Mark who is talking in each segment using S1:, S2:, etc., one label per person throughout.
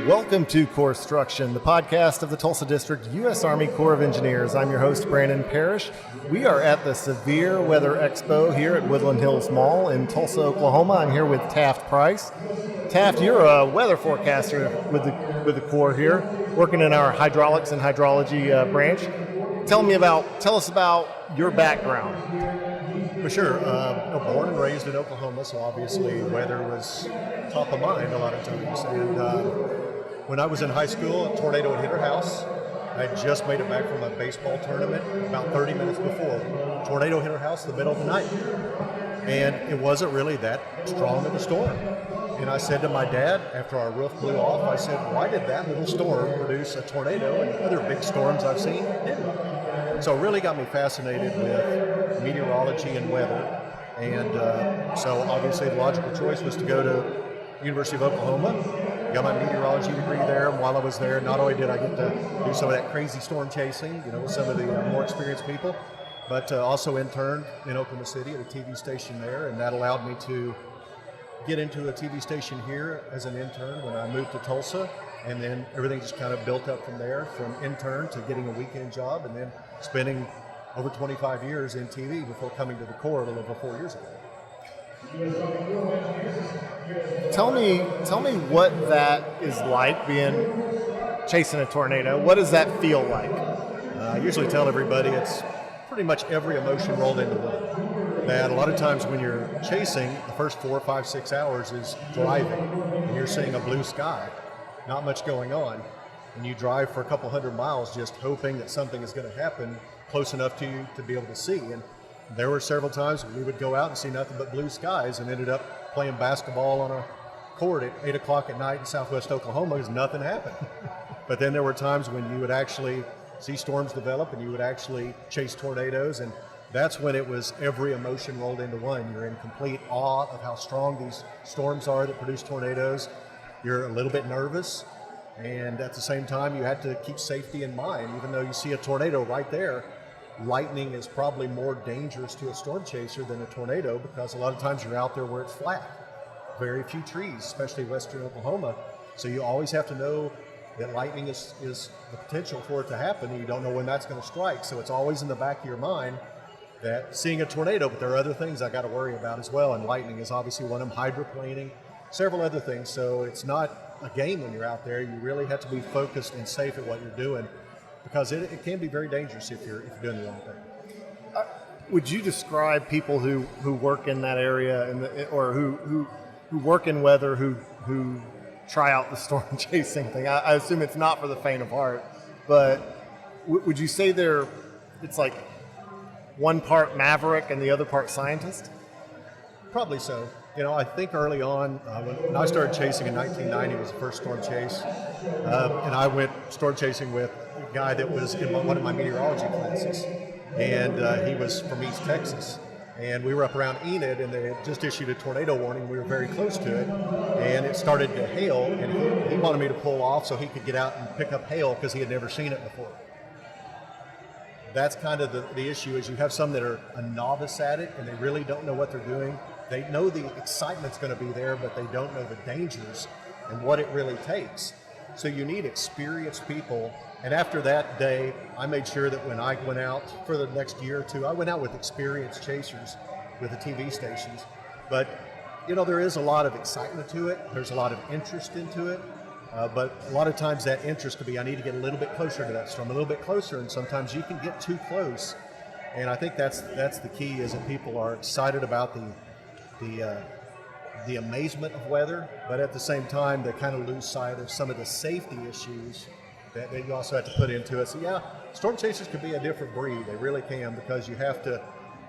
S1: Welcome to Corpstruction, the podcast of the Tulsa District U.S. Army Corps of Engineers. I'm your host, Brandon Parrish. We are at the Severe Weather Expo here at Woodland Hills Mall in Tulsa, Oklahoma. I'm here with Taft Price. Taft, you're a weather forecaster with the Corps here, working in our Hydraulics and Hydrology branch. Tell us about your background.
S2: For sure. Born and raised in Oklahoma, so obviously weather was top of mind a lot of times. And when I was in high school, a tornado had hit our house. I had just made it back from a baseball tournament about 30 minutes before. Tornado hit our house in the middle of the night. And it wasn't really that strong of a storm. And I said to my dad, after our roof blew off, I said, why did that little storm produce a tornado and other big storms I've seen didn't? So it really got me fascinated with meteorology and weather. And so obviously the logical choice was to go to University of Oklahoma. Got my meteorology degree there, and while I was there, not only did I get to do some of that crazy storm chasing, with some of the more experienced people, but also interned in Oklahoma City at a TV station there, and that allowed me to get into a TV station here as an intern when I moved to Tulsa, and then everything just kind of built up from there, from intern to getting a weekend job, and then spending over 25 years in TV before coming to the Corps a little over 4 years ago.
S1: Tell me what that is like chasing a tornado. What does that feel like?
S2: I usually tell everybody it's pretty much every emotion rolled into one. That a lot of times when you're chasing, the first 4, 5, 6 hours is driving, and you're seeing a blue sky, not much going on, and you drive for a couple hundred miles just hoping that something is going to happen close enough to you to be able to see. And there were several times we would go out and see nothing but blue skies and ended up playing basketball on a court at 8 o'clock at night in southwest Oklahoma because nothing happened. But then there were times when you would actually see storms develop and you would actually chase tornadoes, and that's when it was every emotion rolled into one. You're in complete awe of how strong these storms are that produce tornadoes. You're a little bit nervous, and at the same time you had to keep safety in mind. Even though you see a tornado right there, lightning is probably more dangerous to a storm chaser than a tornado because a lot of times you're out there where it's flat. Very few trees, especially western Oklahoma. So you always have to know that lightning is the potential for it to happen, and you don't know when that's going to strike. So it's always in the back of your mind that seeing a tornado, but there are other things I got to worry about as well, and lightning is obviously one of them, hydroplaning, several other things. So it's not a game when you're out there. You really have to be focused and safe at what you're doing, because it can be very dangerous if you're doing the wrong thing.
S1: Would you describe people who work in that area or who work in weather who try out the storm chasing thing? I assume it's not for the faint of heart, but would you say it's like one part maverick and the other part scientist?
S2: Probably so. I think early on, when I started chasing in 1990, it was the first storm chase, and I went storm chasing with a guy that was in one of my meteorology classes, and he was from East Texas, and we were up around Enid, and they had just issued a tornado warning. We were very close to it, and it started to hail, and he wanted me to pull off so he could get out and pick up hail because he had never seen it before. That's kind of the issue, is you have some that are a novice at it, and they really don't know what they're doing. They know the excitement's going to be there, but they don't know the dangers and what it really takes. So you need experienced people. And after that day, I made sure that when I went out for the next year or two, I went out with experienced chasers with the TV stations. But, there is a lot of excitement to it. There's a lot of interest into it. But a lot of times that interest could be, I need to get a little bit closer to that storm, a little bit closer. And sometimes you can get too close. And I think that's the key, is that people are excited about the amazement of weather, but at the same time they kind of lose sight of some of the safety issues that you also have to put into it. So yeah, storm chasers could be a different breed. They really can, because you have to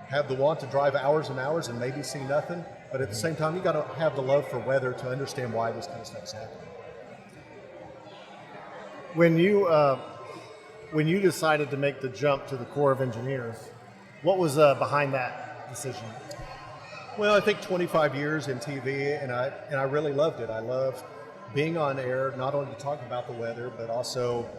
S2: have the want to drive hours and hours and maybe see nothing, but at the same time you got to have the love for weather to understand why this kind of stuff's happening.
S1: When you decided to make the jump to the Corps of Engineers, what was behind that decision?
S2: Well, I think 25 years in TV, and I really loved it. I loved being on air, not only to talk about the weather, but also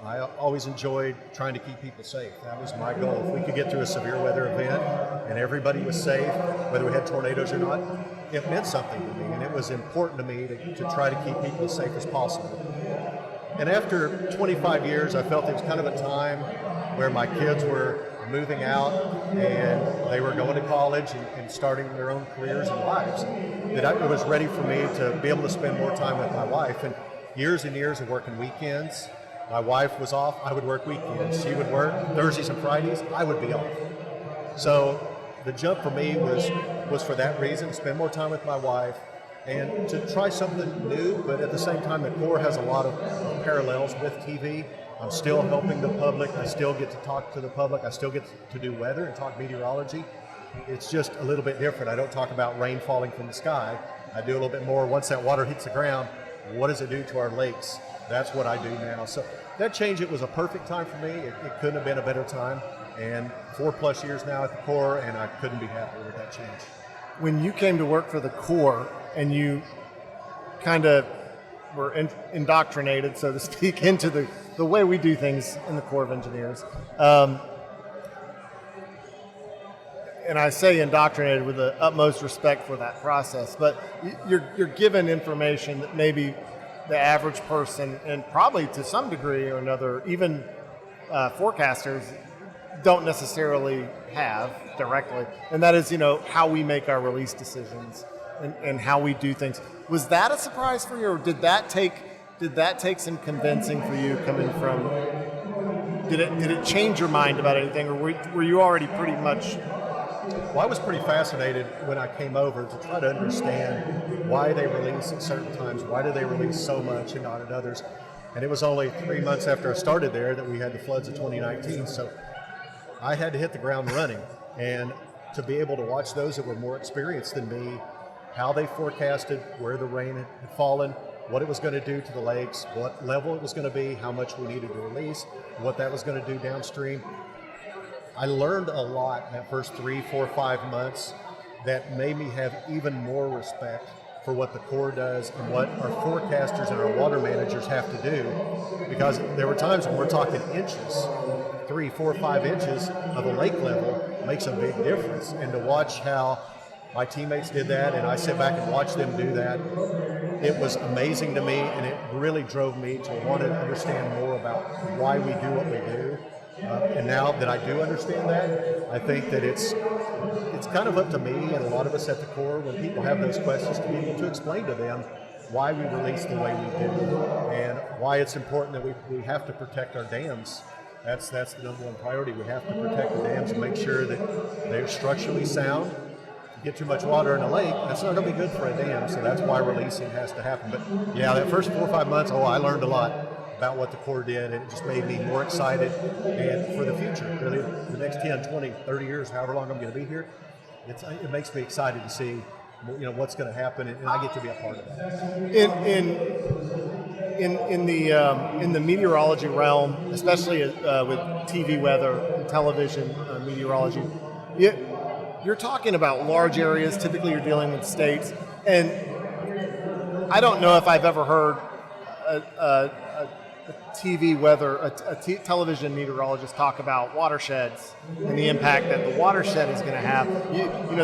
S2: I always enjoyed trying to keep people safe. That was my goal. If we could get to a severe weather event and everybody was safe, whether we had tornadoes or not, it meant something to me, and it was important to me to try to keep people as safe as possible. And after 25 years, I felt it was kind of a time where my kids were moving out and they were going to college and starting their own careers and lives, that it was ready for me to be able to spend more time with my wife. And years of working weekends. My wife was off, I would work weekends. She would work Thursdays and Fridays, I would be off. So the jump for me was for that reason, spend more time with my wife and to try something new, but at the same time, the Corps has a lot of parallels with TV. I'm still helping the public, I still get to talk to the public, I still get to do weather and talk meteorology. It's just a little bit different. I don't talk about rain falling from the sky. I do a little bit more, once that water hits the ground, what does it do to our lakes? That's what I do now. So that change, it was a perfect time for me. It couldn't have been a better time. And 4+ years now at the Corps, and I couldn't be happier with that change.
S1: When you came to work for the Corps and you kind of were indoctrinated, so to speak, into the way we do things in the Corps of Engineers, and I say indoctrinated with the utmost respect for that process, but you're given information that maybe the average person, and probably to some degree or another, even forecasters don't necessarily have directly, and that is, how we make our release decisions and how we do things. Was that a surprise for you, or did that take some convincing for you coming from? Did it change your mind about anything, or were you already pretty much?
S2: Well, I was pretty fascinated when I came over to try to understand why they release at certain times, why do they release so much and not at others. And it was only 3 months after I started there that we had the floods of 2019, so I had to hit the ground running. And to be able to watch those that were more experienced than me, how they forecasted, where the rain had fallen, what it was going to do to the lakes, what level it was going to be, how much we needed to release, what that was going to do downstream. I learned a lot in that first 3, 4, 5 months that made me have even more respect for what the Corps does and what our forecasters and our water managers have to do, because there were times when we're talking inches, 3, 4, 5 inches of a lake level makes a big difference. And to watch how my teammates did that and I sit back and watch them do that, it was amazing to me, and it really drove me to want to understand more about why we do what we do. And now that I do understand that, I think that it's kind of up to me and a lot of us at the Corps, when people have those questions, to be able to explain to them why we release the way we do and why it's important that we have to protect our dams. That's the number one priority. We have to protect the dams and make sure that they're structurally sound. If you get too much water in a lake, that's not going to be good for a dam, so that's why releasing has to happen. But yeah, that first 4 or 5 months, I learned a lot about what the Corps did, and it just made me more excited. And for the future, really, the next 10, 20, 30 years, however long I'm going to be here, it makes me excited to see what's going to happen, and I get to be a part of that.
S1: In the meteorology realm, especially with TV weather and television meteorology, you're talking about large areas. Typically, you're dealing with states, and I don't know if I've ever heard a television meteorologist talk about watersheds and the impact that the watershed is going to have.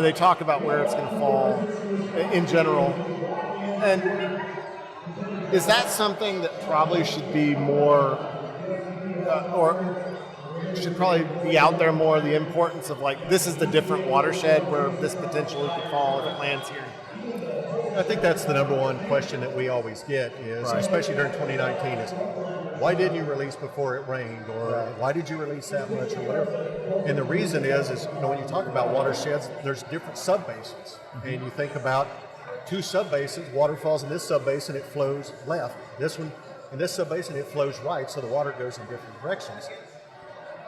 S1: They talk about where it's going to fall in general. And is that something that probably should be more, or should probably be out there more, the importance of this is the different watershed where this potentially could fall if it lands here?
S2: I think that's the number one question that we always get is, right, especially during 2019, is why didn't you release before it rained, or why did you release that much, or whatever? And the reason is when you talk about watersheds, there's different subbasins, and you think about 2 subbasins, water falls in this subbasin, it flows left. This one, in this subbasin, it flows right, so the water goes in different directions.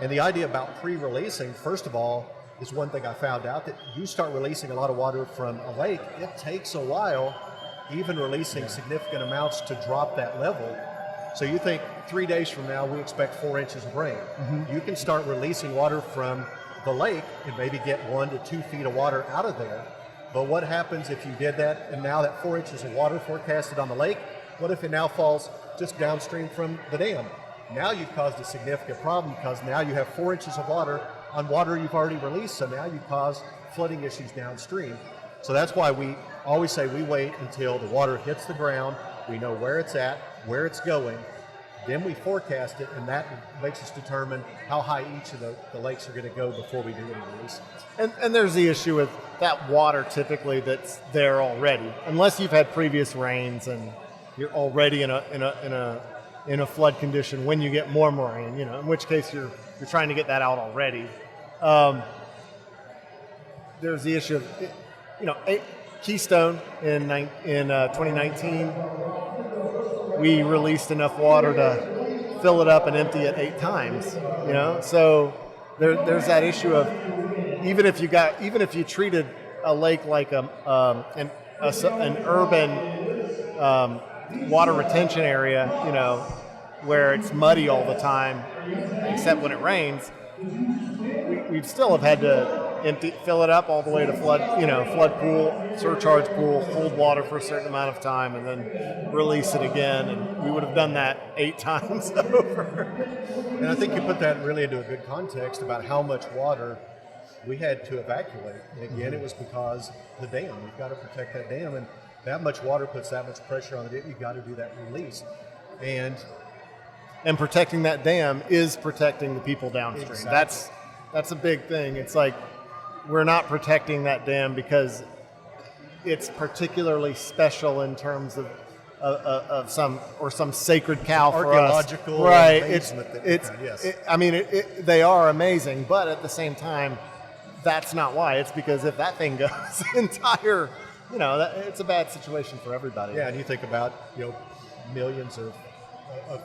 S2: And the idea about pre-releasing, first of all, is one thing I found out, that you start releasing a lot of water from a lake, it takes a while, even releasing significant amounts, to drop that level. So you think 3 days from now, we expect 4 inches of rain. Mm-hmm. You can start releasing water from the lake and maybe get 1 to 2 feet of water out of there. But what happens if you did that, and now that 4 inches of water forecasted on the lake, what if it now falls just downstream from the dam? Now you've caused a significant problem because now you have 4 inches of water on water you've already released, so now you cause flooding issues downstream. So that's why we always say we wait until the water hits the ground, we know where it's at, where it's going, then we forecast it, and that makes us determine how high each of the lakes are going to go before we do any release.
S1: And there's the issue with that water typically that's there already, unless you've had previous rains and you're already in a flood condition when you get more rain, in which case you're trying to get that out already. There's the issue of, Keystone in 2019, we released enough water to fill it up and empty it 8 times, so there's that issue of even if you treated a lake like an urban water retention area, where it's muddy all the time, except when it rains, we'd still have had to fill it up all the way to flood pool, surcharge pool, hold water for a certain amount of time, and then release it again. And we would have done that 8 times over.
S2: And I think you put that really into a good context about how much water we had to evacuate. And again, it was because the dam. You've got to protect that dam, and that much water puts that much pressure on the dam. You've got to do that release.
S1: And protecting that dam is protecting the people downstream.
S2: Exactly.
S1: That's a big thing. It's like we're not protecting that dam because it's particularly special in terms of some sacred cow for us.
S2: Archaeological
S1: right?
S2: Yes.
S1: They are amazing, but at the same time, that's not why. It's because if that thing goes entire, it's a bad situation for everybody.
S2: Yeah, and you think about millions of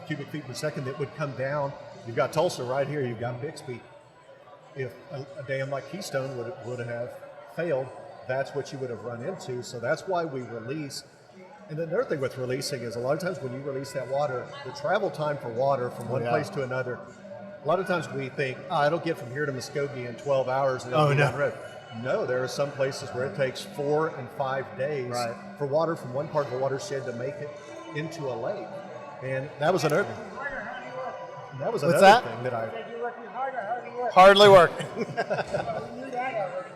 S2: cubic feet per second that would come down. You've got Tulsa right here. You've got Bixby. If a dam like Keystone would have failed, that's what you would have run into. So that's why we release. And then another thing with releasing is a lot of times when you release that water, the travel time for water from one place to another, a lot of times we think, it'll get from here to Muskogee in 12 hours and it'll be down the road. No, there are some places where it takes 4 and 5 days for water from one part of the watershed to make it into a lake. And that was another thing. Thing that I...
S1: Hardly working.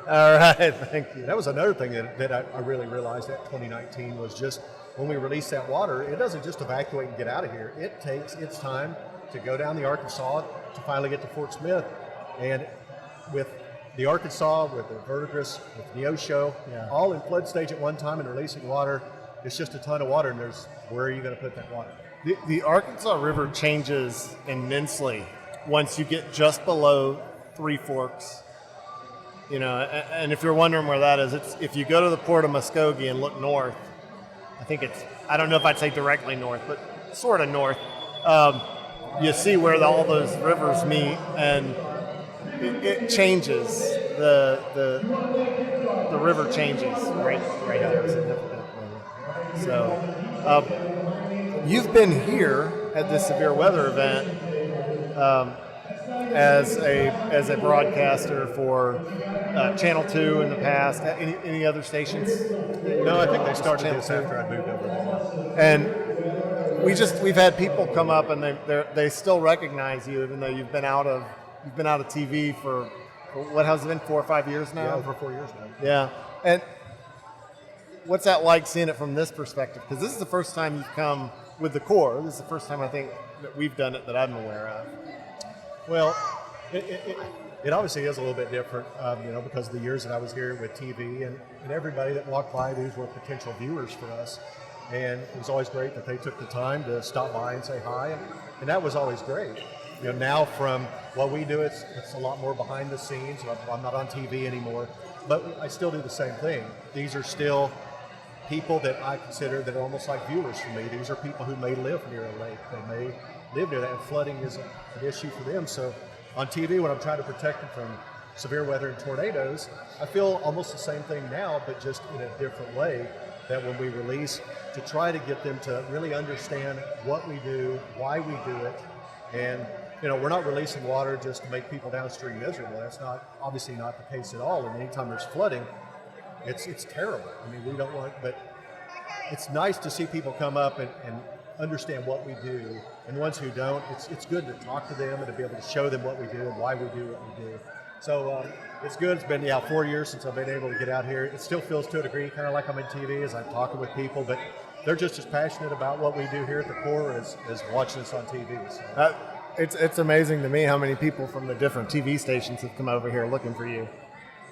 S1: All right, thank you.
S2: That was another thing that I really realized at 2019 was just when we release that water, it doesn't just evacuate and get out of here. It takes its time to go down the Arkansas to finally get to Fort Smith. And with the Arkansas, with the Verdigris, with Neosho, all in flood stage at one time and releasing water, it's just a ton of water, and where are you going to put that water?
S1: The Arkansas River changes immensely once you get just below Three Forks. And if you're wondering where that is, it's if you go to the port of Muskogee and look north, I don't know if I'd say directly north, but sort of north, you see where all those rivers meet, and it changes. The river changes right there significantly. So you've been here at this severe weather event as a broadcaster for Channel 2 in the past. Any other stations?
S2: No, I think they started this after I moved over there.
S1: And we've had people come up and they still recognize you, even though you've been out of TV for what has it been, 4 or 5 years now?
S2: Yeah, over 4 years now.
S1: Yeah, and what's that like seeing it from this perspective? Because this is the first time you've come with the Corps. This is the first time I think that we've done it that I'm aware of.
S2: Well, it obviously is a little bit different, because of the years that I was here with TV, and everybody that walked by, these were potential viewers for us. And it was always great that they took the time to stop by and say hi, and that was always great. Now from what we do, it's a lot more behind the scenes. I'm not on TV anymore, but I still do the same thing. These are still people that I consider that are almost like viewers for me. These are people who may live near a lake. They may live near that, and flooding is an issue for them. So on TV, when I'm trying to protect them from severe weather and tornadoes, I feel almost the same thing now, but just in a different way, that when we release, to try to get them to really understand what we do, why we do it, and we're not releasing water just to make people downstream miserable. That's obviously not the case at all. And anytime there's flooding, it's terrible. I mean, we don't want, but it's nice to see people come up and understand what we do, and the ones who don't, it's good to talk to them and to be able to show them what we do and why we do what we do. So it's good. It's been 4 years since I've been able to get out here. It still feels to a degree kind of like I'm in TV as I'm talking with people, but they're just as passionate about what we do here at the Corps as watching us on TV. So.
S1: It's amazing to me how many people from the different TV stations have come over here looking for you.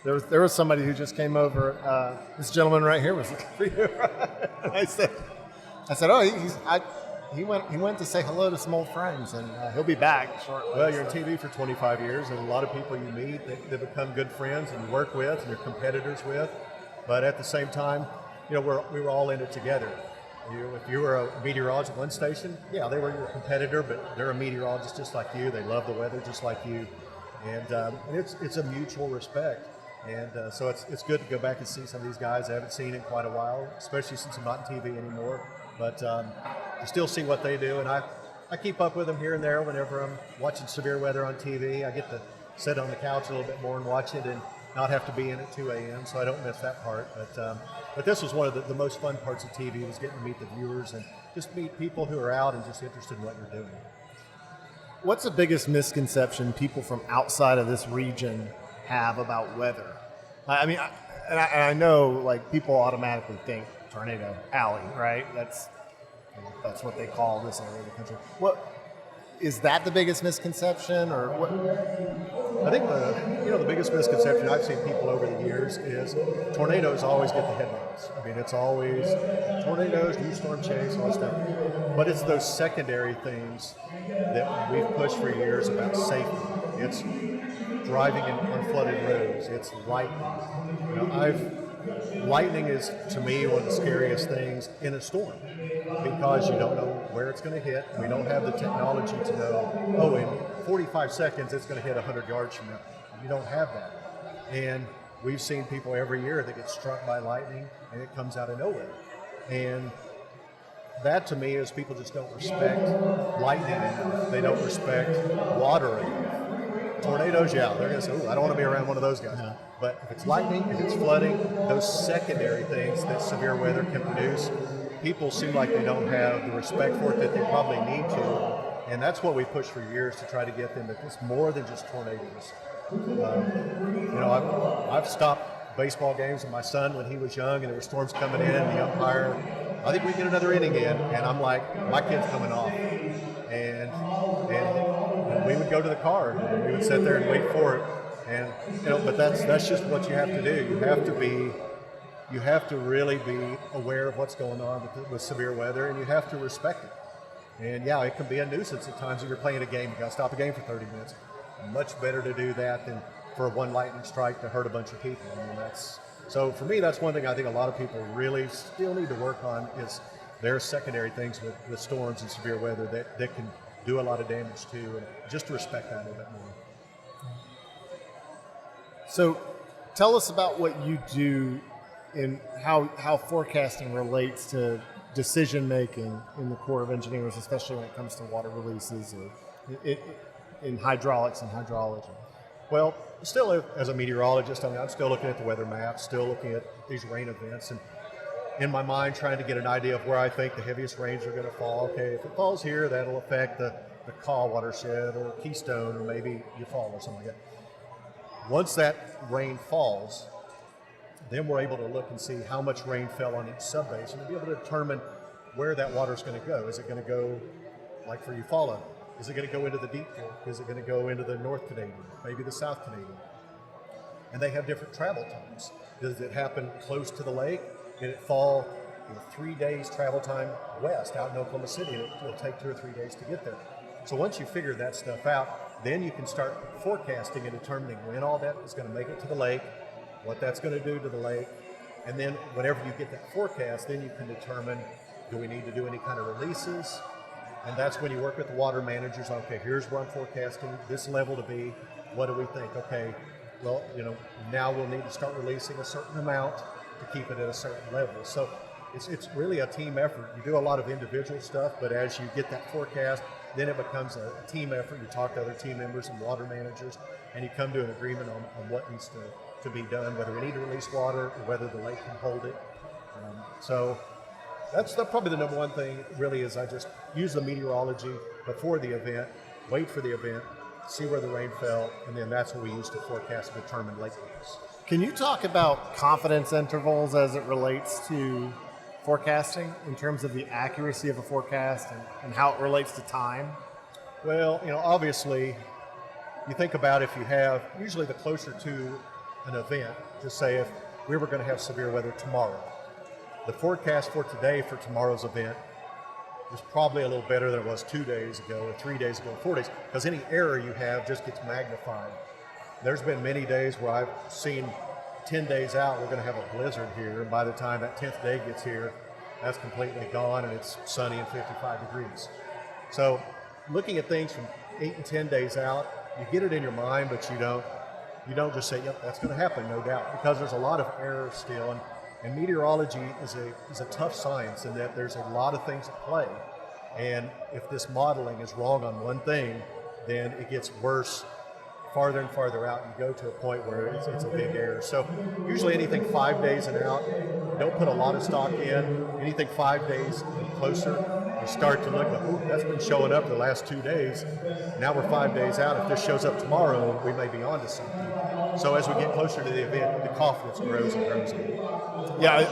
S1: There was somebody who just came over. This gentleman right here was looking for you. I said, oh, he went to say hello to some old friends, and he'll be back shortly.
S2: Well, you're in TV for 25 years, and a lot of people you meet, they become good friends and you work with and you're competitors with. But at the same time, we were all in it together. If you were a meteorologist at one station, they were your competitor, but they're a meteorologist just like you. They love the weather just like you, and it's a mutual respect. And so it's good to go back and see some of these guys I haven't seen in quite a while, especially since I'm not in TV anymore. But to still see what they do, and I keep up with them here and there whenever I'm watching severe weather on TV. I get to sit on the couch a little bit more and watch it and not have to be in at 2 a.m., so I don't miss that part. But this was one of the most fun parts of TV, was getting to meet the viewers and just meet people who are out and just interested in what you're doing.
S1: What's the biggest misconception people from outside of this region have about weather? I mean, I know like people automatically think Tornado Alley, right? That's what they call this area of the country. What is that the biggest misconception, or what?
S2: I think the biggest misconception I've seen people over the years is tornadoes always get the headlines. I mean, it's always tornadoes, new storm chase, all that stuff. But it's those secondary things that we've pushed for years about safety. It's driving on flooded roads. It's lightning. Lightning is, to me, one of the scariest things in a storm, because you don't know where it's going to hit. We don't have the technology to know, in 45 seconds it's going to hit 100 yards from now. You don't have that. And we've seen people every year that get struck by lightning and it comes out of nowhere. And that, to me, is people just don't respect lightning enough. They don't respect water enough. Tornadoes, they're going to say, I don't want to be around one of those guys. No. But if it's lightning, if it's flooding, those secondary things that severe weather can produce, people seem like they don't have the respect for it that they probably need to. And that's what we pushed for years, to try to get them that it's more than just tornadoes. I've stopped baseball games with my son when he was young and there were storms coming in, and the umpire, I think we can get another inning in, and I'm like, my kid's coming off. And we would go to the car and we would sit there and wait for it. And but that's just what you have to do. You have to really be aware of what's going on with severe weather, and you have to respect it. And it can be a nuisance at times when you're playing a game. You got to stop a game for 30 minutes. Much better to do that than for one lightning strike to hurt a bunch of people. I mean, so for me, that's one thing I think a lot of people really still need to work on, is their secondary things with storms and severe weather that can do a lot of damage too, and just to respect that a little bit more.
S1: So tell us about what you do and how forecasting relates to decision making in the Corps of Engineers, especially when it comes to water releases or in hydraulics and hydrology.
S2: Well, still as a meteorologist, I'm still looking at the weather maps, still looking at these rain events, and in my mind trying to get an idea of where I think the heaviest rains are going to fall. Okay, if it falls here, that'll affect the Caw watershed or Keystone or maybe Eufaula or something like that. Once that rain falls, then we're able to look and see how much rain fell on each subbasin and be able to determine where that water is going to go. Is it going to go, like for Eufaula, is it going to go into the Deep Fork? Is it going to go into the North Canadian, maybe the South Canadian? And they have different travel times. Does it happen close to the lake? Did it fall 3 days travel time west out in Oklahoma City, and it'll take 2 or 3 days to get there? So once you figure that stuff out, then you can start forecasting and determining when all that is going to make it to the lake, what that's going to do to the lake, and then whenever you get that forecast, then you can determine, do we need to do any kind of releases? And that's when you work with the water managers. Okay, here's where I'm forecasting this level to be. What do we think? Okay, well, now we'll need to start releasing a certain amount to keep it at a certain level. So it's really a team effort. You do a lot of individual stuff, but as you get that forecast, then it becomes a team effort. You talk to other team members and water managers, and you come to an agreement on what needs to be done, whether we need to release water or whether the lake can hold it. So That's probably the number one thing really is I just use the meteorology before the event, wait for the event, see where the rain fell, and then that's what we use to forecast and determine lake levels.
S1: Can you talk about confidence intervals as it relates to forecasting in terms of the accuracy of a forecast and how it relates to time?
S2: Well, obviously, you think about if you have, usually the closer to an event, just say if we were going to have severe weather tomorrow, the forecast for today for tomorrow's event is probably a little better than it was 2 days ago or 3 days ago or 4 days, because any error you have just gets magnified. There's been many days where I've seen 10 days out, we're going to have a blizzard here, and by the time that 10th day gets here, that's completely gone and it's sunny and 55 degrees. So looking at things from 8 and 10 days out, you get it in your mind, but you don't just say, yep, that's going to happen, no doubt, because there's a lot of error still. And meteorology is a tough science in that there's a lot of things at play. And if this modeling is wrong on one thing, then it gets worse farther and farther out. You go to a point where it's a big error. So usually anything 5 days and out, don't put a lot of stock in. Anything 5 days and closer, you start to look like, ooh, that's been showing up the last 2 days. Now we're 5 days out. If this shows up tomorrow, we may be onto something. So as we get closer to the event, the confidence grows and grows.
S1: Yeah,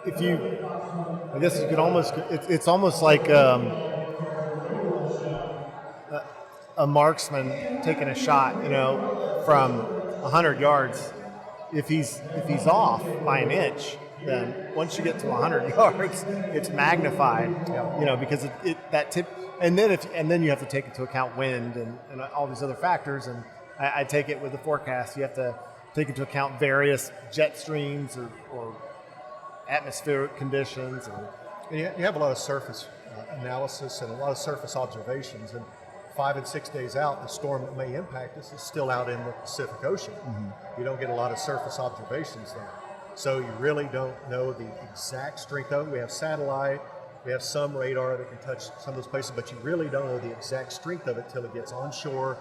S1: I guess you could almost, it's almost like a marksman taking a shot, from 100 yards. If he's off by an inch, then once you get to 100 yards, it's magnified, because that tip, and then you have to take into account wind and all these other factors. And I take it with the forecast, you have to take into account various jet streams or atmospheric conditions.
S2: And you have a lot of surface analysis and a lot of surface observations. And 5 and 6 days out, the storm that may impact us is still out in the Pacific Ocean. Mm-hmm. You don't get a lot of surface observations there. So you really don't know the exact strength of it. We have satellite, we have some radar that can touch some of those places, but you really don't know the exact strength of it till it gets onshore.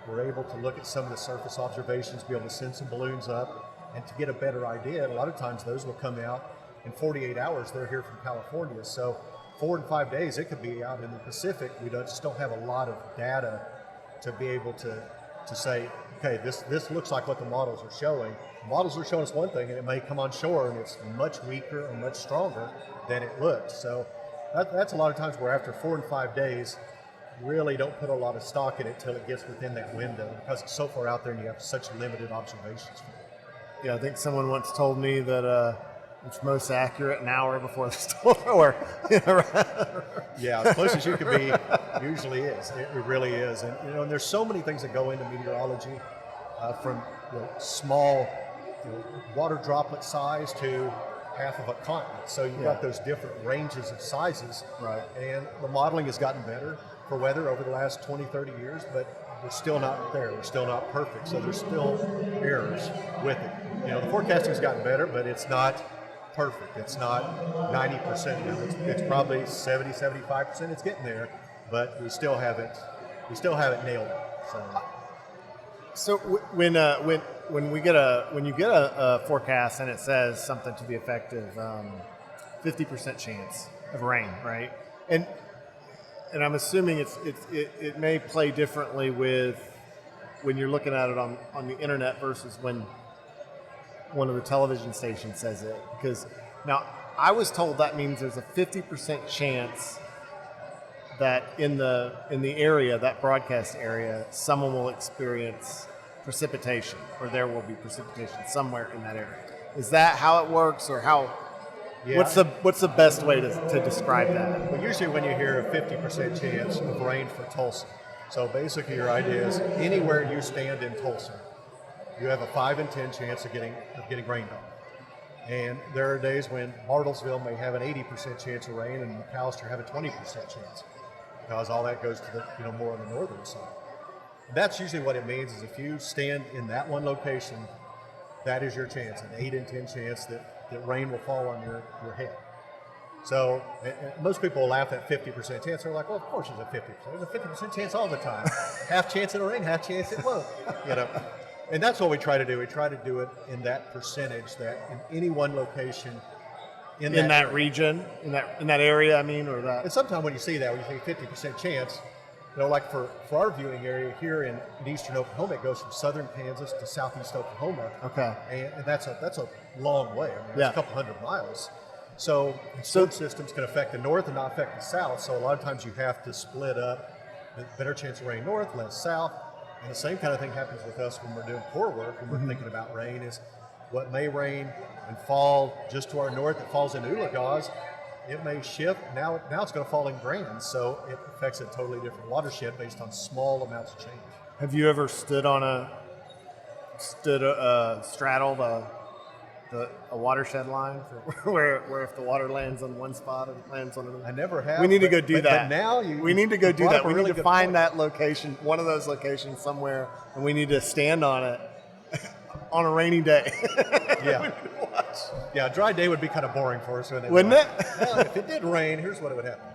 S2: We're able to look at some of the surface observations, be able to send some balloons up, and to get a better idea. And a lot of times those will come out in 48 hours. They're here from California. So 4 and 5 days, it could be out in the Pacific. We just don't have a lot of data to be able to say, okay, this looks like what the models are showing. The models are showing us one thing, and it may come on shore, and it's much weaker and much stronger than it looked. So that's a lot of times where after 4 and 5 days, really don't put a lot of stock in it till it gets within that window, because it's so far out there and you have such limited observations.
S1: Yeah, I think someone once told me that it's most accurate an hour before the storm.
S2: Yeah, as close as you can be usually is. It really is. And there's so many things that go into meteorology, from small water droplet size to half of a continent. So you've got those different ranges of sizes. Right. And the modeling has gotten better for weather over the last 20, 30 years, but we're still not there. We're still not perfect. So there's still errors with it. The forecasting's gotten better, but it's not perfect. It's not 90%. It's probably 70, 75%. It's getting there, but we still haven't nailed it.
S1: So when you get a forecast and it says something to the effect of 50% chance of rain, right? And I'm assuming it may play differently with when you're looking at it on the internet versus when one of the television stations says it. Because now I was told that means there's a 50% chance that in the area, that broadcast area, someone will experience precipitation, or there will be precipitation somewhere in that area. Is that how it works, or how? Yeah. What's the best way to describe that?
S2: Well, usually when you hear a 50% chance of rain for Tulsa, so basically your idea is anywhere you stand in Tulsa, you have a 5 in 10 chance of getting rained on. And there are days when Bartlesville may have an 80% chance of rain, and McAllister have a 20% chance, because all that goes to the more on the northern side. That's usually what it means, is if you stand in that one location, that is your chance, an 8 in 10 chance that rain will fall on your head. So most people laugh at 50% chance. They're like, well, of course there's a 50%. There's a 50% chance all the time. Half chance it'll rain, half chance it won't. And that's what we try to do. We try to do it in that percentage, that in any one location,
S1: in that region, in that area. I mean, or that.
S2: And sometimes when you see that, when you think 50% chance, like for our viewing area here in eastern Oklahoma, it goes from southern Kansas to southeast Oklahoma.
S1: Okay.
S2: And that's a long way. I mean, it's a couple hundred miles. So storm systems can affect the north and not affect the south. So a lot of times you have to split up. Better chance of rain north, less south. And the same kind of thing happens with us when we're doing core work and we're thinking about rain is what may rain and fall just to our north. It falls in Ulagaz. It may shift. Now it's going to fall in Grand, so it affects a totally different watershed based on small amounts of change.
S1: Have you ever straddled a watershed line where if the water lands on one spot, it lands on another?
S2: I never have.
S1: We need to go do that.
S2: But now
S1: we need to go do that. We need to find that location, one of those locations somewhere, and we need to stand on it on a rainy day.
S2: Yeah. Yeah, a dry day would be kind of boring for us.
S1: Wouldn't it?
S2: Well, if it did rain, here's what would happen.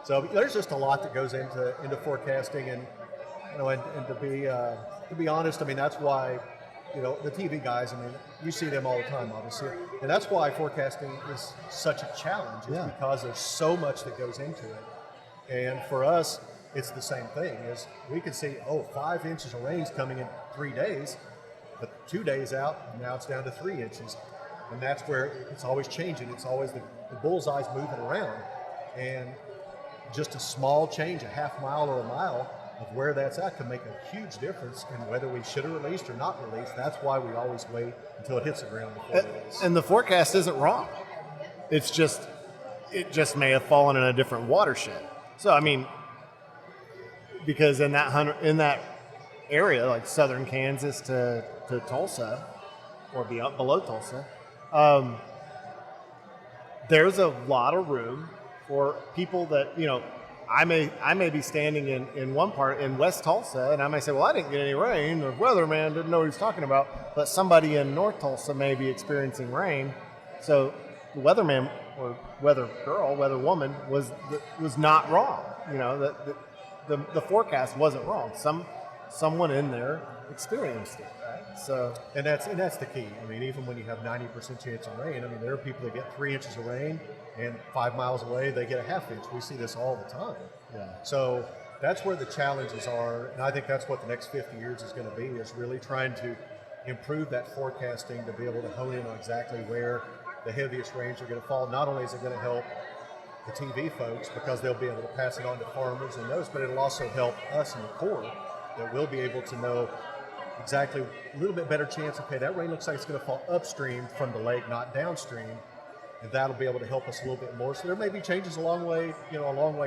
S2: So there's just a lot that goes into forecasting, and to be honest, I mean that's why the TV guys. I mean you see them all the time, obviously, and that's why forecasting is such a challenge. Is because there's so much that goes into it, and for us, it's the same thing. Is we can see 5 inches of rain's coming in 3 days. But 2 days out, now it's down to 3 inches. And that's where it's always changing. It's always the bullseye's moving around. And just a small change, a half mile or a mile of where that's at can make a huge difference in whether we should have released or not released. That's why we always wait until it hits the ground before we release.
S1: And the forecast isn't wrong. It just may have fallen in a different watershed. So, I mean, because in that area, like southern Kansas to Tulsa, or below Tulsa, there's a lot of room for people that, I may be standing in one part in West Tulsa, and I may say, well, I didn't get any rain. The weatherman didn't know what he was talking about. But somebody in North Tulsa may be experiencing rain. So the weatherman or weather girl, weather woman was not wrong. The forecast wasn't wrong. Someone in there experienced it, right? So,
S2: and that's the key. I mean, even when you have 90% chance of rain, I mean, there are people that get 3 inches of rain, and 5 miles away they get a half inch. We see this all the time.
S1: Yeah.
S2: So that's where the challenges are, and I think that's what the next 50 years is going to be, is really trying to improve that forecasting to be able to hone in on exactly where the heaviest rains are going to fall. Not only is it going to help the TV folks because they'll be able to pass it on to farmers and those, but it'll also help us in the Corps that we'll be able to know exactly a little bit better chance, okay, that rain looks like it's going to fall upstream from the lake, not downstream, and that'll be able to help us a little bit more. So there may be changes a long way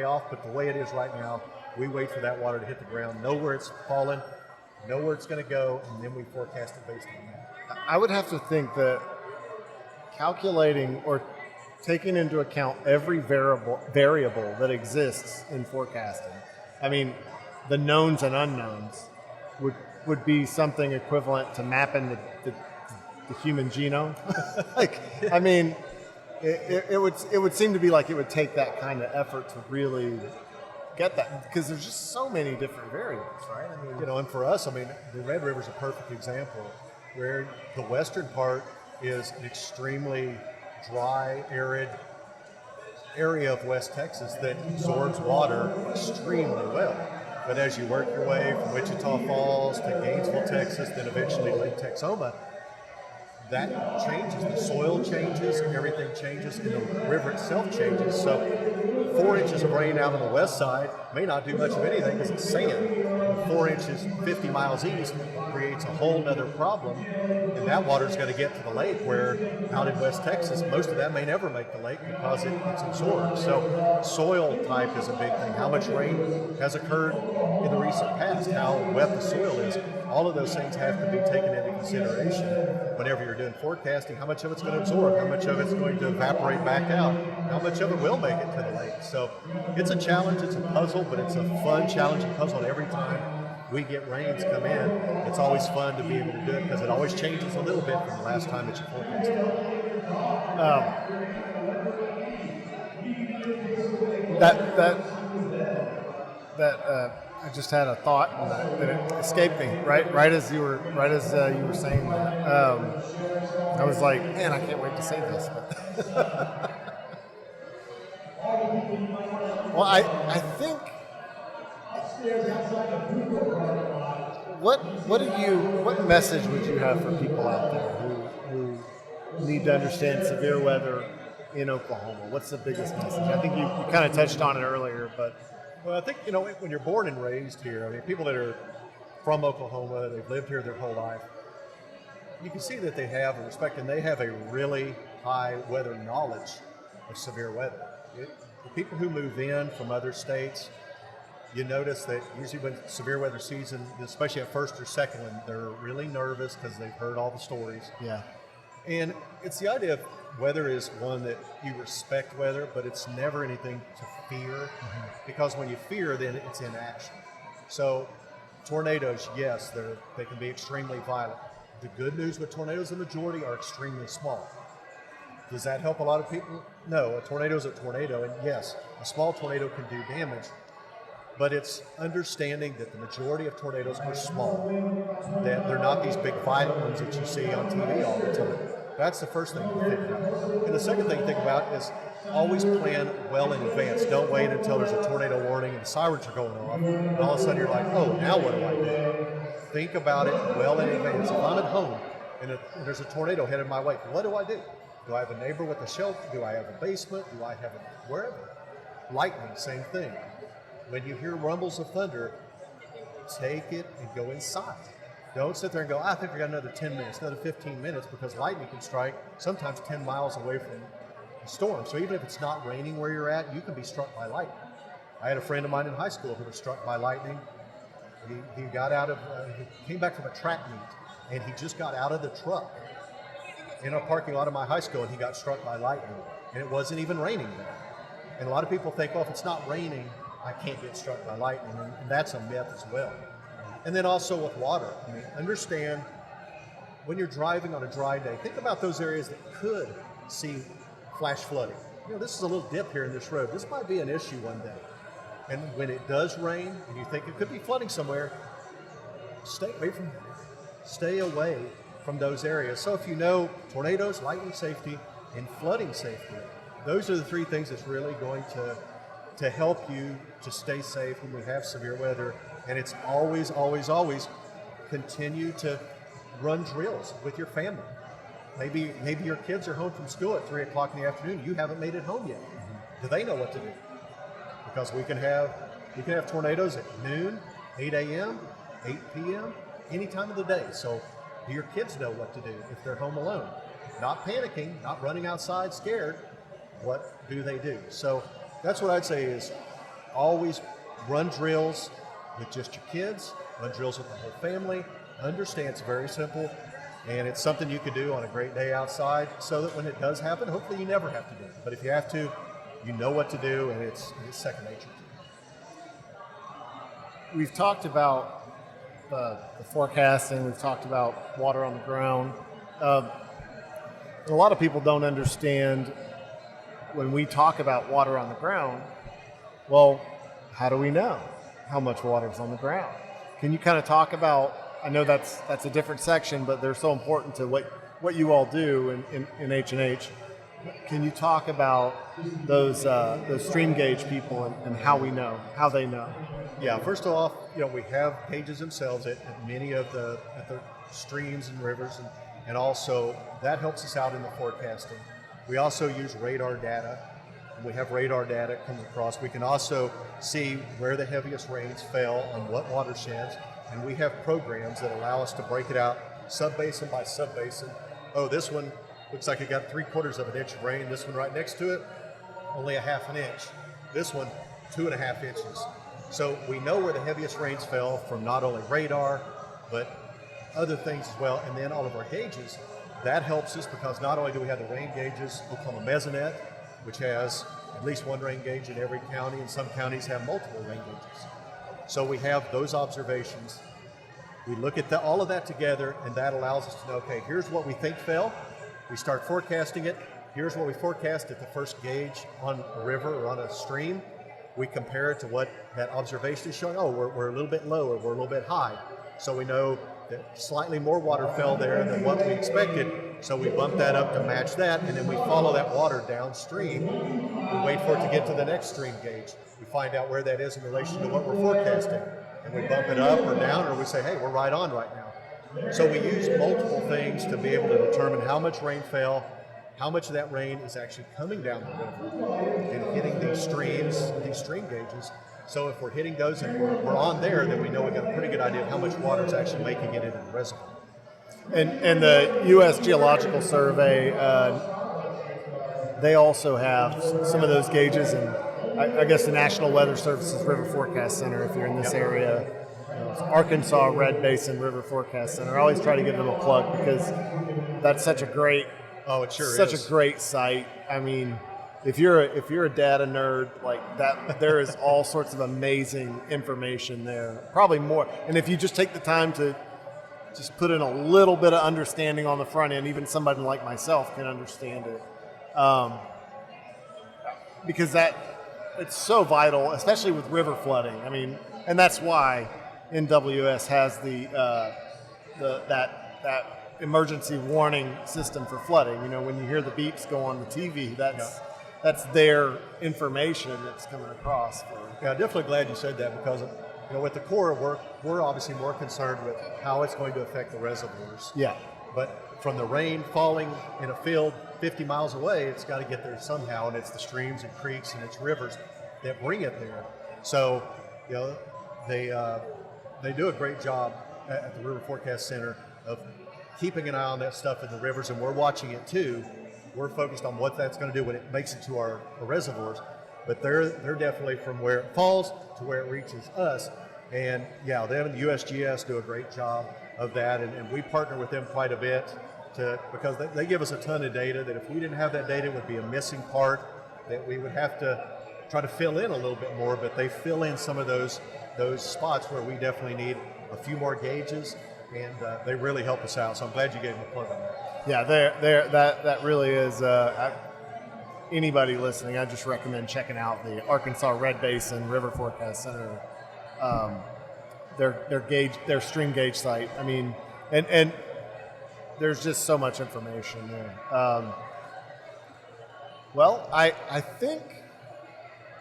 S2: off, but the way it is right now, we wait for that water to hit the ground, know where it's falling, know where it's going to go, and then we forecast it based on that.
S1: I would have to think that calculating or taking into account every variable that exists in forecasting, I mean, the knowns and unknowns would be something equivalent to mapping the human genome. I mean, it would seem to be like it would take that kind of effort to really get that, because there's just so many different variables, right? I mean,
S2: and for us, I mean, the Red River is a perfect example where the western part is an extremely dry, arid area of West Texas that absorbs water extremely well. But as you work your way from Wichita Falls to Gainesville, Texas, then eventually Lake Texoma, that changes. The soil changes, everything changes, and the river itself changes. So 4 inches of rain out on the west side may not do much of anything because it's sand. 4 inches 50 miles east creates a whole nother problem, and that water's going to get to the lake, where out in West Texas, most of that may never make the lake because it's absorbed. So soil type is a big thing. How much rain has occurred in the recent past, how wet the soil is. All of those things have to be taken into consideration whenever you're doing forecasting. How much of it's going to absorb, how much of it's going to evaporate back out, how much of it will make it to the lake. So it's a challenge, it's a puzzle, but it's a fun, challenging puzzle. And every time we get rains come in, it's always fun to be able to do it because it always changes a little bit from the last time that you forecasted.
S1: I just had a thought and it escaped me right as you were saying that. I was like, man, I can't wait to say this. But well, I think what message would you have for people out there who need to understand severe weather in Oklahoma? What's the biggest message? I think you kind of touched on it earlier, but
S2: Well, I think, when you're born and raised here, I mean, people that are from Oklahoma, they've lived here their whole life, you can see that they have a respect and they have a really high weather knowledge of severe weather. The people who move in from other states, you notice that usually when severe weather season, especially at first or second one, they're really nervous because they've heard all the stories.
S1: yeah.
S2: And it's the idea of weather is one that you respect weather, but it's never anything to fear, because when you fear, then it's inaction. So tornadoes, yes, they can be extremely violent. The good news with tornadoes, the majority are extremely small. Does that help a lot of people? No, a tornado is a tornado, and yes, a small tornado can do damage, but it's understanding that the majority of tornadoes are small, that they're not these big violent ones that you see on TV all the time. That's the first thing to think about. And the second thing to think about is always plan well in advance. Don't wait until there's a tornado warning and the sirens are going off, and all of a sudden you're like, oh, now what do I do? Think about it well in advance. If I'm at home and there's a tornado headed my way, what do I do? Do I have a neighbor with a shelter? Do I have a basement? Do I have a wherever? Lightning, same thing. When you hear rumbles of thunder, take it and go inside. Don't sit there and go, I think we got another 10 minutes, another 15 minutes, because lightning can strike sometimes 10 miles away from the storm. So even if it's not raining where you're at, you can be struck by lightning. I had a friend of mine in high school who was struck by lightning. He got out of, he came back from a track meet, and he just got out of the truck in a parking lot of my high school, and he got struck by lightning. And it wasn't even raining there. And a lot of people think, well, if it's not raining, I can't get struck by lightning, and that's a myth as well. And then also with water, I mean, understand when you're driving on a dry day, think about those areas that could see flash flooding. This is a little dip here in this road. This might be an issue one day. And when it does rain and you think it could be flooding somewhere, stay away from those areas. So if you know tornadoes, lightning safety, and flooding safety, those are the three things that's really going to help you to stay safe when we have severe weather. And it's always, always, always continue to run drills with your family. Maybe your kids are home from school at 3 o'clock in the afternoon. You haven't made it home yet. Do they know what to do? Because we can have tornadoes at noon, 8 a.m., 8 p.m., any time of the day. So do your kids know what to do if they're home alone? Not panicking, not running outside scared. What do they do? So that's what I'd say is always run drills with just your kids, run drills with the whole family. Understand it's very simple, and it's something you can do on a great day outside so that when it does happen, hopefully you never have to do it. But if you have to, you know what to do, and it's second nature to you.
S1: We've talked about the forecasting, we've talked about water on the ground. A lot of people don't understand when we talk about water on the ground, well, how do we know how much water is on the ground? Can you kind of talk about, I know that's a different section, but they're so important to what you all do in H&H. Can you talk about those stream gauge people and how they know?
S2: Yeah, first off, we have gauges themselves at many of the streams and rivers, and also that helps us out in the forecasting. We also use radar data. We have radar data coming across. We can also see where the heaviest rains fell on what watersheds, and we have programs that allow us to break it out sub-basin by sub-basin. Oh, this one looks like it got 3/4 of an inch of rain. This one right next to it, only a 1/2 inch. This one, 2.5 inches. So we know where the heaviest rains fell from not only radar, but other things as well. And then all of our gauges, that helps us because not only do we have the rain gauges, Oklahoma Mesonet, which has at least one rain gauge in every county, and some counties have multiple rain gauges. So we have those observations. We look at all of that together, and that allows us to know, okay, here's what we think fell. We start forecasting it. Here's what we forecast at the first gauge on a river or on a stream. we compare it to what that observation is showing. Oh, we're a little bit low or we're a little bit high. So we know that slightly more water fell there than what we expected. So we bump that up to match that, and then we follow that water downstream. We wait for it to get to the next stream gauge. We find out where that is in relation to what we're forecasting. And we bump it up or down, or we say, hey, we're right on right now. So we use multiple things to be able to determine how much rain fell, how much of that rain is actually coming down the river and hitting these streams, these stream gauges. So if we're hitting those and we're on there, then we know we've got a pretty good idea of how much water is actually making it into the reservoir.
S1: And the U.S. Geological Survey, they also have some of those gauges, and I guess the National Weather Service's River Forecast Center, if you're in this area, Arkansas Red Basin River Forecast Center. I always try to give them a plug because that's such a great,
S2: a
S1: great site. I mean, if you're a data nerd like that, there is all sorts of amazing information there. Probably more, and if you just take the time to just put in a little bit of understanding on the front end, even somebody like myself can understand it, because it's so vital, especially with river flooding. I mean, and that's why NWS has that emergency warning system for flooding. You know, when you hear the beeps go on the TV, that's their information that's coming across.
S2: Yeah, I'm definitely glad you said that, because with the Corps of work, we're obviously more concerned with how it's going to affect the reservoirs.
S1: Yeah.
S2: But from the rain falling in a field 50 miles away, it's got to get there somehow, and it's the streams and creeks and it's rivers that bring it there. So, they do a great job at the River Forecast Center of keeping an eye on that stuff in the rivers, and we're watching it too. We're focused on what that's going to do when it makes it to our reservoirs. But they're definitely from where it falls to where it reaches us. And yeah, them and the USGS do a great job of that, and we partner with them quite a bit because they give us a ton of data that if we didn't have that data, it would be a missing part that we would have to try to fill in a little bit more, but they fill in some of those spots where we definitely need a few more gauges, and they really help us out. So I'm glad you gave them a plug on that.
S1: Yeah, that really is. Anybody listening, I just recommend checking out the Arkansas Red Basin River Forecast Center. Their stream gauge site. I mean, and there's just so much information there. Well, I think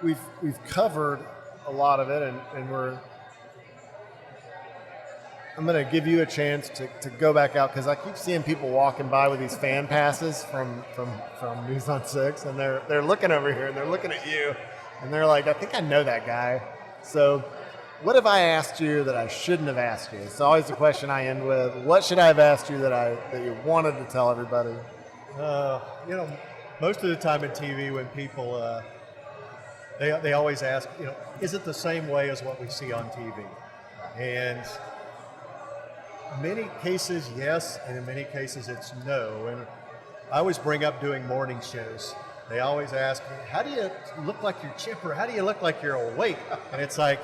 S1: we've covered a lot of it, and I'm going to give you a chance to go back out, because I keep seeing people walking by with these fan passes from News on 6, and they're looking over here and they're looking at you, and they're like, I think I know that guy. So what have I asked you that I shouldn't have asked you? It's always the question I end with. What should I have asked you that you wanted to tell everybody?
S2: Most of the time in TV, when people they always ask, is it the same way as what we see on TV? And in many cases, yes, and in many cases, it's no. And I always bring up doing morning shows. They always ask me, how do you look like you're chipper? How do you look like you're awake? And it's like,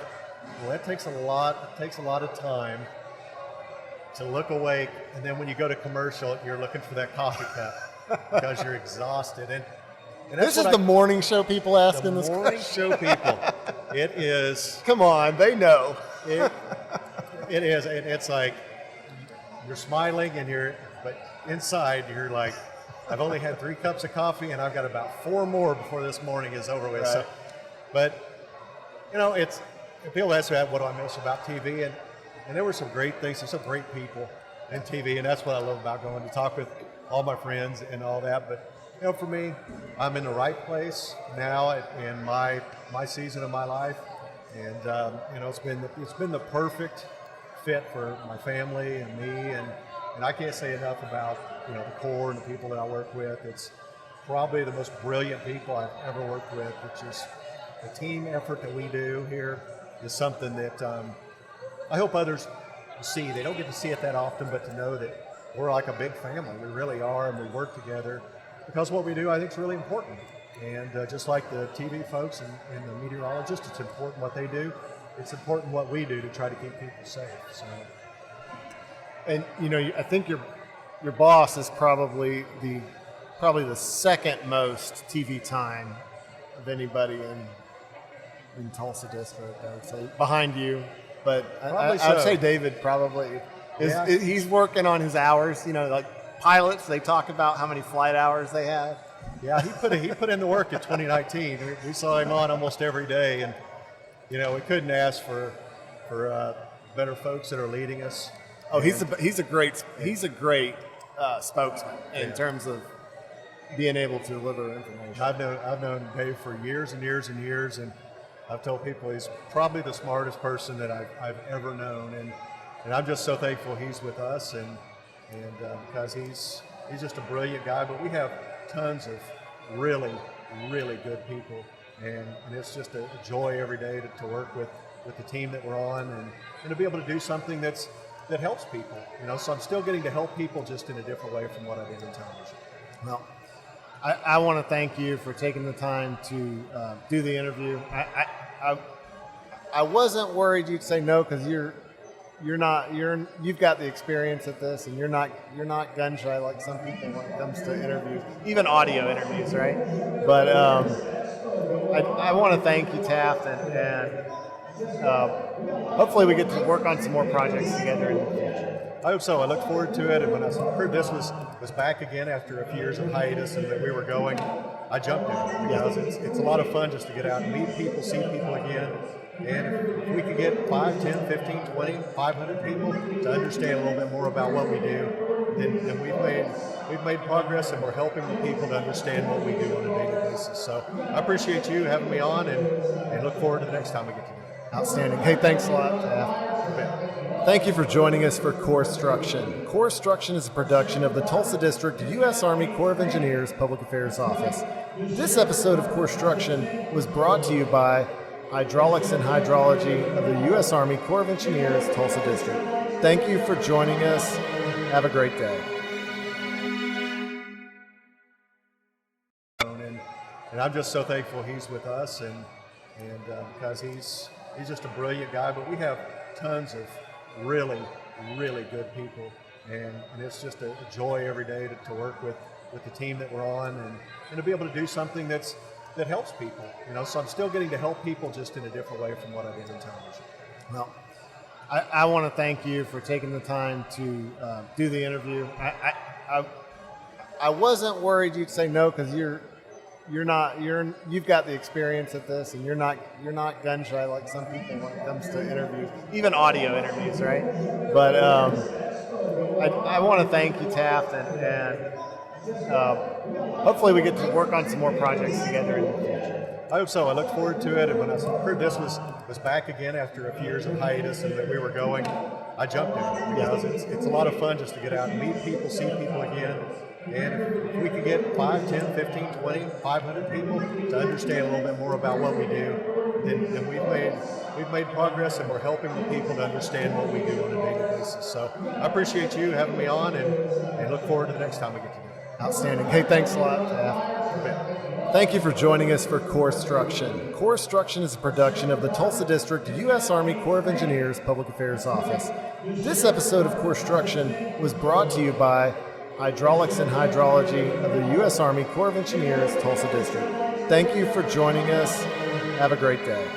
S2: well, that takes a lot of time to look awake. And then when you go to commercial, you're looking for that coffee cup because you're exhausted. And
S1: this is the morning show people asking this question.
S2: The morning show people. It is.
S1: Come on, they know.
S2: It is. It's like you're smiling, but inside you're like, I've only had 3 cups of coffee, and I've got about 4 more before this morning is over with. Right. So, but it's people ask me what do I miss about TV, and there were some great things, some great people in TV, and that's what I love about going to talk with all my friends and all that. But for me, I'm in the right place now in my season of my life, and it's been the perfect fit for my family and me, and I can't say enough about the Corps and the people that I work with. It's probably the most brilliant people I've ever worked with. It's just the team effort that we do here is something that I hope others see. They don't get to see it that often, but to know that we're like a big family. We really are, and we work together because what we do, I think, is really important. And just like the TV folks and the meteorologists, it's important what they do. It's important what we do to try to keep people safe. So,
S1: and I think your boss is probably the second most TV time of anybody in Tulsa District, I would say, behind you. But
S2: Probably
S1: I would
S2: so.
S1: say David probably
S2: Yeah.
S1: he's working on his hours. You know, like pilots, they talk about how many flight hours they have.
S2: Yeah, he put in the work in 2019. We saw him on almost every day, and we couldn't ask for better folks that are leading us.
S1: Oh, he's a great spokesman in terms of being able to deliver information.
S2: I've known Dave for years and years and years, and I've told people he's probably the smartest person that I've ever known, and I'm just so thankful he's with us, and because he's just a brilliant guy. But we have tons of really, really good people, and it's just a joy every day to work with the team that we're on, and to be able to do something that helps people. So I'm still getting to help people, just in a different way from what I did in television.
S1: Well, I want to thank you for taking the time to do the interview. I wasn't worried you'd say no, because you've got the experience at this, and you're not gun shy like some people when it comes to interviews, even audio interviews, right? But I want to thank you, Taft, and hopefully we get to work on some more projects together in the future.
S2: I hope so. I look forward to it. And when I heard this was back again after a few years of hiatus and that we were going, I jumped in, because it's a lot of fun just to get out and meet people, see people again. And if we could get 5, 10, 15, 20, 500 people to understand a little bit more about what we do, then we've made progress, and we're helping the people to understand what we do on a daily basis. So I appreciate you having me on, and look forward to the next time we get together.
S1: Outstanding. Hey, thanks a lot, Taft. Thank you for joining us for Corpstruction. Corpstruction is a production of the Tulsa District U.S. Army Corps of Engineers Public Affairs Office. This episode of Corpstruction was brought to you by Hydraulics and Hydrology of the U.S. Army Corps of Engineers Tulsa District. Thank you for joining us. Have a great day.
S2: And I'm just so thankful he's with us, and because he's just a brilliant guy. But we have tons of really, really good people, and it's just a joy every day to work with the team that we're on, and to be able to do something that helps people. So I'm still getting to help people, just in a different way from what I did in television.
S1: Well, I want to thank you for taking the time to do the interview. I wasn't worried you'd say no, because you've got the experience at this, and you're not gun shy like some people when it comes to interviews, even audio interviews, right? But I want to thank you, Taft, and hopefully we get to work on some more projects together in the future.
S2: I hope so. I look forward to it. And when I heard this was back again after a few years of hiatus and that we were going, I jumped in, because it's a lot of fun just to get out and meet people, see people again. And if we could get 5, 10, 15, 20, 500 people to understand a little bit more about what we do, then we've made progress, and we're helping the people to understand what we do on a daily basis. So I appreciate you having me on, and look forward to the next time we get together.
S1: Outstanding. Hey, thanks a lot, Taft. Thank you for joining us for Corpstruction. Corpstruction is a production of the Tulsa District U.S. Army Corps of Engineers Public Affairs Office. This episode of Corpstruction was brought to you by Hydraulics and Hydrology of the U.S. Army Corps of Engineers Tulsa District. Thank you for joining us. Have a great day.